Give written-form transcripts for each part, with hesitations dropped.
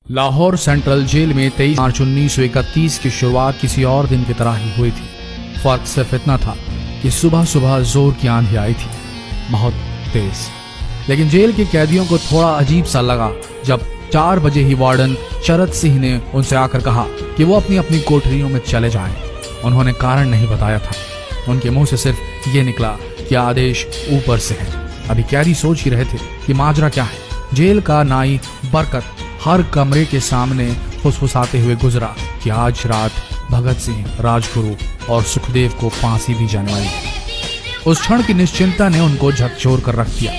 Lahore central jail में 23 मार्च 1931 की शुरुआत किसी और दिन की तरह ही हुई थी। फर्क सिर्फ इतना था कि सुबह सुबह जोर की आंधी आई थी, बहुत तेज। लेकिन जेल के कैदियों को थोड़ा अजीब सा लगा जब 4 बजे ही वार्डन शरद सिंह ने उनसे आकर कहा कि वो अपनी अपनी कोठरियों में चले जाएं। उन्होंने कारण नहीं बताया था, उनके मुंह से सिर्फ ये निकला कि आदेश ऊपर से है। अभी कैदी सोच ही रहे थे कि माजरा क्या है। जेल का नाई बरकत हर कमरे के सामने फुसफुसाते हुए गुजरा कि आज रात भगत सिंह, राजगुरु और सुखदेव को फांसी दी जाने वाली है। उस क्षण की निश्चिंता ने उनको झकझोर कर रख दिया।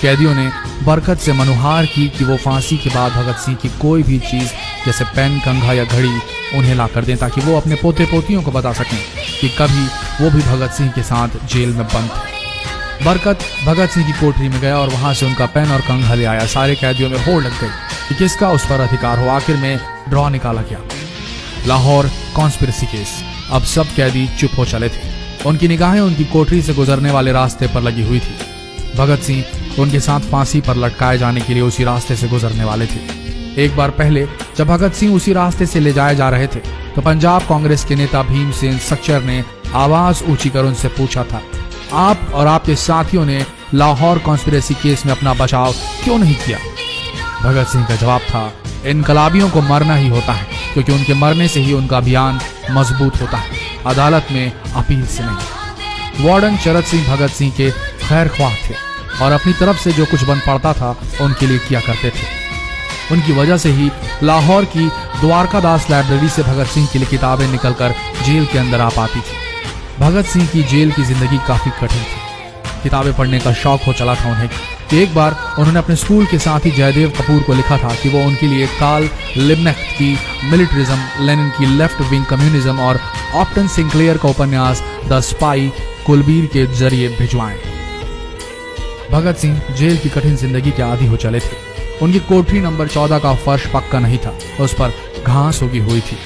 कैदियों ने बरकत से मनुहार की कि वो फांसी के बाद भगत सिंह की कोई भी चीज जैसे पेन, कंघा या घड़ी उन्हें ला कर दें ताकि वो अपने पोते पोतियों को बता सकें कि कभी वो भी भगत सिंह के साथ जेल में बंद थे। बरकत भगत सिंह की कोठरी में गया और वहां से उनका पेन और कंघा ले आया। सारे कैदियों में होड़ लग गई कि किसका उस पर अधिकार हो। आखिर में ड्रॉ निकाला गया, लाहौर कॉन्स्पिरेसी केस। अब सब कैदी चुप हो चले थे। उनकी निगाहें उनकी कोठरी से गुजरने वाले रास्ते पर लगी हुई थी। भगत सिंह उनके साथ फांसी पर लटकाए जाने के लिए उसी रास्ते से गुजरने वाले थे। एक बार पहले जब भगत सिंह उसी रास्ते से ले जाए जा रहे थे तो पंजाब कांग्रेस के नेता भीमसेन सच्चर ने आवाज ऊंची कर उनसे पूछा था, आप और आपके साथियों ने लाहौर कॉन्स्पिरेसी केस में अपना बचाव क्यों नहीं किया? भगत सिंह का जवाब था, इनकलाबियों को मरना ही होता है क्योंकि उनके मरने से ही उनका अभियान मजबूत होता है, अदालत में अपील से नहीं। वार्डन शरद सिंह भगत सिंह के खैर ख्वाह थे और अपनी तरफ से जो कुछ बन पड़ता था उनके लिए किया करते थे। उनकी वजह से ही लाहौर की द्वारकादास लाइब्रेरी से भगत सिंह के लिए किताबें निकलकर जेल के अंदर आ पाती थी। भगत सिंह की जेल की जिंदगी काफी कठिन थी। किताबें पढ़ने का शौक हो चला था उन्हें कि एक बार उन्होंने अपने स्कूल के साथी जयदेव कपूर को लिखा था कि वो उनके लिए कार्ल लिब्कनेcht की मिलिट्रिज्म, लेनिन की लेफ्ट विंग कम्युनिज्म और ऑप्टन सिंक्लेयर का उपन्यास द स्पाई कुलबीर के जरिए भिजवाएं। भगत सिंह जेल की कठिन जिंदगी के आदी हो चले थे। उनकी कोठरी नंबर 14 का फर्श पक्का नहीं था, उस पर घास उगी हुई थी।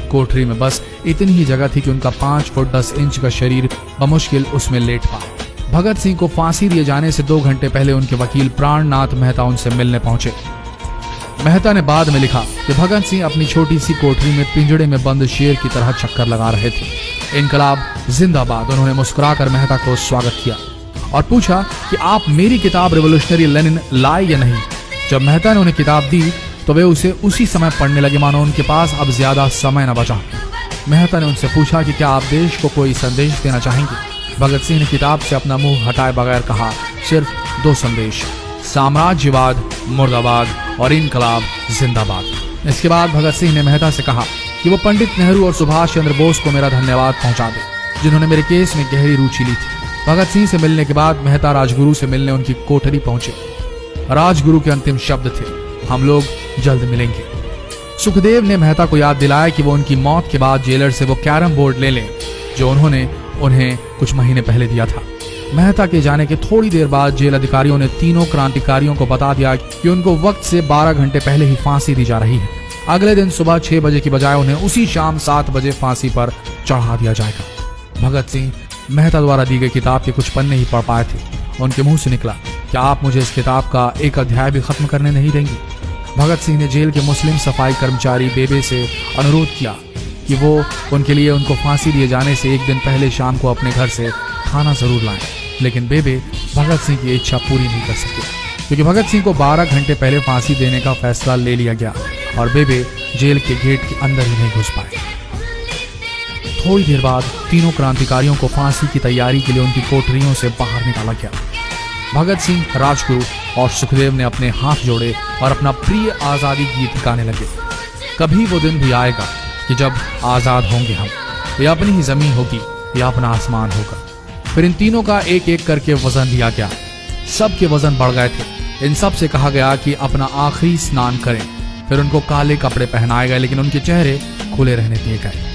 कोठरी में बस इतनी ही जगह थी कि उनका 5 फुट 10 इंच का शरीर बमुश्किल उसमें लेट पाए। भगत सिंह को फांसी दिए जाने से 2 घंटे पहले उनके वकील प्राणनाथ मेहता उनसे मिलने पहुंचे। मेहता ने बाद में लिखा कि भगत सिंह अपनी छोटी सी कोठरी में पिंजड़े में बंद शेर की तरह चक्कर लगा रहे थे। इनकलाब जिंदाबाद। उन्होंने मुस्कुराकर मेहता को स्वागत किया और पूछा कि आप मेरी किताब रिवोल्यूशनरी लेनिन लाए या नहीं। जब मेहता ने उन्हें किताब दी तो वे उसे उसी समय पढ़ने लगे मानो उनके पास अब ज्यादा समय न बचा। मेहता ने उनसे पूछा कि क्या आप देश को कोई संदेश देना चाहेंगे। भगत सिंह ने किताब से अपना मुंह हटाए बगैर कहा, सिर्फ 2 संदेश, साम्राज्यवाद मुर्दाबाद और इनकलाब जिंदाबाद। इसके बाद भगत सिंह ने मेहता से कहा कि वो पंडित नेहरू और सुभाष चंद्र बोस को मेरा धन्यवाद पहुंचा दे जिन्होंने मेरे केस में गहरी रुचि ली थी। भगत सिंह से मिलने के बाद मेहता राजगुरु से मिलने उनकी कोठरी पहुंचे। राजगुरु के अंतिम शब्द थे, हम लोग जल्द मिलेंगे। सुखदेव ने मेहता को याद दिलाया कि वो उनकी मौत के बाद जेलर से वो कैरम बोर्ड ले लें जो उन्होंने उन्हें कुछ महीने पहले दिया था। मेहता के जाने के थोड़ी देर बाद जेल अधिकारियों ने तीनों क्रांतिकारियों को बता दिया कि उनको वक्त से 12 घंटे पहले ही फांसी दी जा रही है। अगले दिन सुबह 6 बजे की बजाय उन्हें उसी शाम 7 बजे फांसी पर चढ़ा दिया जाएगा। भगत सिंह मेहता द्वारा दी गई किताब के कुछ पन्ने ही पढ़ पाए थे। उनके मुंह से निकला, क्या आप मुझे इस किताब का एक अध्याय भी खत्म करने नहीं देंगे? भगत सिंह ने जेल के मुस्लिम सफाई कर्मचारी बेबे से अनुरोध किया कि वो उनके लिए उनको फांसी दिए जाने से एक दिन पहले शाम को अपने घर से खाना जरूर लाएं। लेकिन बेबे भगत सिंह की इच्छा पूरी नहीं कर सके क्योंकि भगत सिंह को 12 घंटे पहले फांसी देने का फैसला ले लिया गया और बेबे जेल के गेट के अंदर ही नहीं घुस पाए। थोड़ी देर बाद तीनों क्रांतिकारियों को फांसी की तैयारी के लिए उनकी कोठरियों से बाहर निकाला गया। भगत सिंह, राजगुरु और सुखदेव ने अपने हाथ जोड़े और अपना प्रिय आजादी गीत गाने लगे। कभी वो दिन भी आएगा कि जब आजाद होंगे हम, या अपनी ही जमीन होगी या अपना आसमान होगा। फिर इन तीनों का एक एक करके वजन लिया गया। सबके वजन बढ़ गए थे। इन सब से कहा गया कि अपना आखिरी स्नान करें। फिर उनको काले कपड़े पहनाए गए लेकिन उनके चेहरे खुले रहने दिए गए।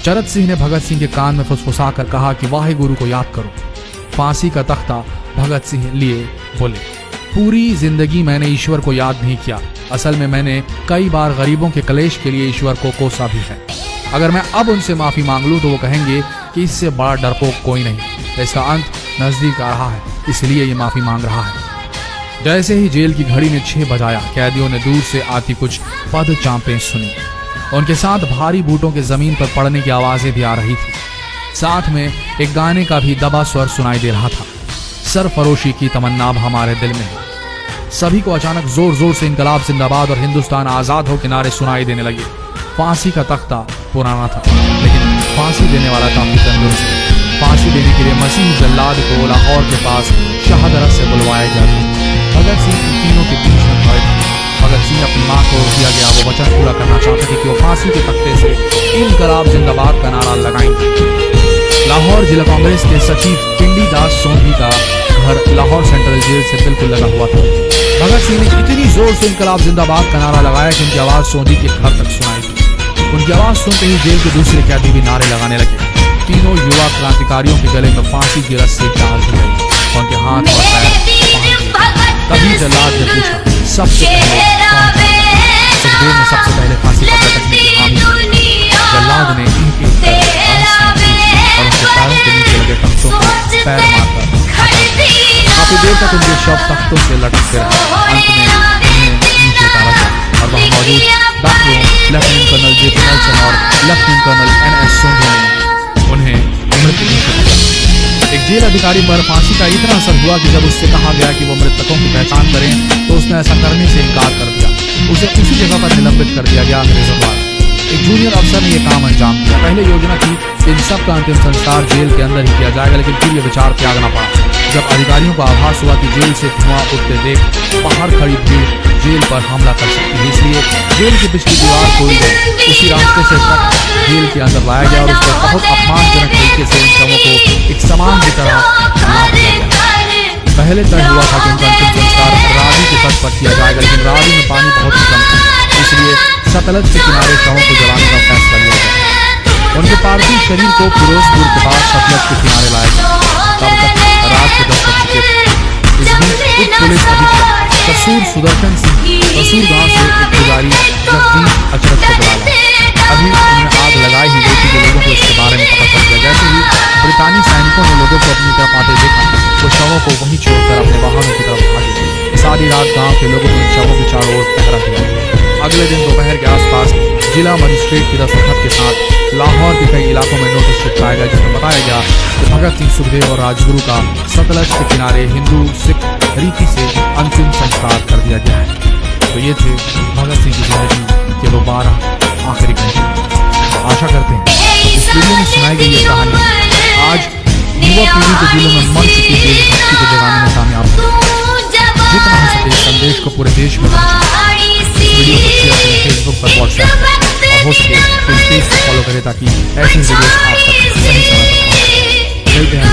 शरद सिंह ने भगत सिंह के कान में फुसफुसा कर कहा कि वाहे गुरु को याद करो। फांसी का तख्ता भगत सिंह लिए बोले, पूरी जिंदगी मैंने ईश्वर को याद नहीं किया। असल में मैंने कई बार गरीबों के कलेश के लिए ईश्वर को कोसा भी है। अगर मैं अब उनसे माफी मांग लूं तो वो कहेंगे कि इससे बड़ा डरपोक कोई नहीं। इसका अंत नजदीक आ रहा है, इसलिए ये माफी मांग रहा है। जैसे ही जेल की घड़ी ने 6 बजाया, कैदियों ने दूर से आती कुछ पद चांपें सुनी। उनके साथ भारी बूटों के जमीन पर पड़ने की आवाजें भी आ रही थी। साथ में एक गाने का भी दबा स्वर सुनाई दे रहा था, सरफरोशी की तमन्ना अब हमारे दिल में है। सभी को अचानक जोर जोर से इनकलाब जिंदाबाद और हिंदुस्तान आजाद हो के नारे सुनाई देने लगे। फांसी का तख्ता पुराना था, लेकिन फांसी देने वाला काफी तंदुरुस्त। फांसी देने के लिए मसीह जल्लाद को लाहौर के पास शाहदरा से बुलवाया गया था। भगत सिंह इन तीनों के बीच में खड़े थे। भगत सिंह अपनी मां को दिया गया वो वचन पूरा करना चाहते थे कि वो फांसी के तख्ते से इनकलाब जिंदाबाद का नारा लगाएंगे। लाहौर जिला कांग्रेस के सचिव पिंडी दास सोंधी का घर लाहौर सेंट्रल जेल से बिल्कुल लगा हुआ था। भगत सिंह ने इतनी जोर से इनकलाब जिंदाबाद का नारा लगाया कि उनकी आवाज सोंधी के घर तक सुनाई दी। उनकी आवाज सुनते ही जेल के दूसरे कैदी भी नारे लगाने लगे। तीनों युवा क्रांतिकारियों के गले में फांसी की रस्सी डाल दी गई, उनके हाथ और पैर। तभी जल्लाद ने पूछा, सबसे पहले कौन था? सुखदेव ने सबसे पहले फांसी पर लटकने की हामी दी। जल्लाद ने एक एक कर और उनके पैरों के नीचे लगे तख्तों को पैर मारकर काफी देर तक उनके शव तख्तों से लटकते रहे। अंत में उन्हें नीचे उतारा गया और वहां मौजूद डॉक्टरों, लेफ्टिनेंट कर्नल जे.पी. नेल्सन और लेफ्टिनेंट कर्नल N.S. सोंधी ने उन्हें मृत घोषित किया। एक जेल अधिकारी पर फांसी का इतना असर हुआ कि जब उससे कहा गया कि वो मृतकों की पहचान करें तो उसने ऐसा करने से इनकार कर दिया। उसे उसी जगह पर निलंबित कर दिया गया अंग्रेजों द्वारा। एक जूनियर अफसर ने यह काम अंजाम दिया। पहले योजना थी इन सब का अंतिम संस्कार जेल के अंदर ही किया जाएगा, लेकिन फिर यह विचार त्यागना पड़ा जब अधिकारियों को आभास हुआ कि जेल से धुआं उठते देख बाहर खड़ी भीड़ जेल पर हमला कर सकती है। इसलिए जेल की पिछली दीवार तोड़ी गई, उसी रास्ते से ट्रक जेल के अंदर लाया गया और उस पर बहुत अपमानजनक तरीके से इन शवों को एक सामान की तरह लाद दिया गया। पहले तय हुआ था कि उनका अंतिम संस्कार रावी के तट पर किया जाएगा, लेकिन रावी में पानी बहुत ही कम था, इसलिए सतलज के किनारे शवों को जलाने का फैसला लिया गया। उनके पार्थिव शरीर को फिरोजपुर के पास सतलज के किनारे लाया गया। तब तक रात के 10 बज चुके थे। इस बीच उप पुलिस अधीक्षक कसूर सुदर्शन सिंह कसूर गांव से एक पुजारी जगदीश अचरज को बुला लाया। अभी उन्हें आग लगाई ही गई थी कि लोगों को इसके बारे में पता चल गया। जैसे ही ब्रितानी सैनिकों ने लोगों को अपनी तरफ आते देखा तो शवों को वहीं छोड़कर अपने वाहनों की तरफ भागे। सारी रात गांव के लोगों ने शवों के चारों ओर पहरा दिया। अगले दिन दोपहर के आसपास जिला मजिस्ट्रेट की दस्तखत के साथ लाहौर के कई इलाकों में नोटिस चिपकाया गया, जिसमें बताया गया कि भगत सिंह, सुखदेव और राजगुरु का सतलज के किनारे हिंदू सिख रीति से अंतिम संस्कार कर दिया गया है। तो ये थे भगत सिंह की जिंदगी के वो 12 आखिरी घंटे। आशा करते हैं इस वीडियो में सुनाई गई ये कहानी आज युवा पीढ़ी के दिलों में मर चुकी देशभक्ति को जगाने में कामयाब हो। जितना हो सके इस संदेश को पूरे देश में वीडियो को शेयर करें, फेसबुक पर, व्हाट्सएप और हो सके तो इस पेज को फॉलो करें ताकि ऐसे वीडियोस आप तक सही समय पर पहुंचे। मिलते हैं